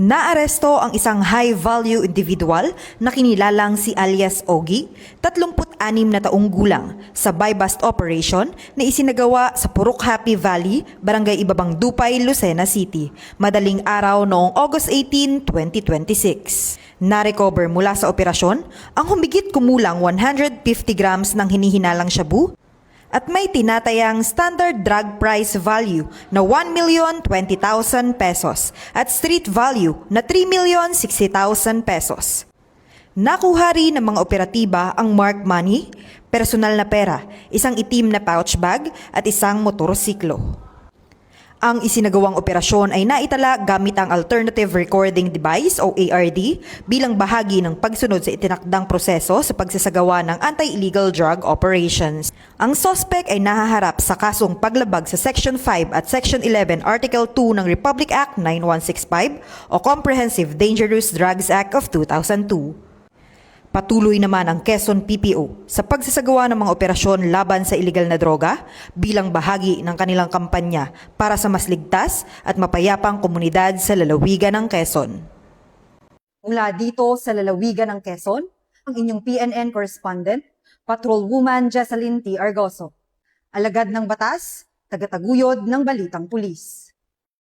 Naaresto ang isang high-value individual na kinilalang si alias Ogie, 36 na taong gulang, sa buy-bust operation na isinagawa sa Purok Happy Valley, Barangay Ibabang Dupay, Lucena City, madaling araw noong August 18, 2026. Narecover mula sa operasyon ang humigit kumulang 150 grams ng hinihinalang shabu at may tinatayang standard drug price value na 1,020,000 pesos at street value na 3,060,000 pesos. Nakuha rin ng mga operatiba ang marked money, personal na pera, isang itim na pouch bag at isang motorsiklo. Ang isinagawang operasyon ay naitala gamit ang Alternative Recording Device o ARD bilang bahagi ng pagsunod sa itinakdang proseso sa pagsasagawa ng anti-illegal drug operations. Ang suspect ay nahaharap sa kasong paglabag sa Section 5 at Section 11 Article 2 ng Republic Act 9165 o Comprehensive Dangerous Drugs Act of 2002. Patuloy naman ang Quezon PPO sa pagsasagawa ng mga operasyon laban sa iligal na droga bilang bahagi ng kanilang kampanya para sa mas ligtas at mapayapang komunidad sa lalawigan ng Quezon. Mula dito sa lalawigan ng Quezon, ang inyong PNN correspondent, Patrolwoman Jessalyn T. Argoso. Alagad ng batas, tagataguyod ng Balitang Pulis.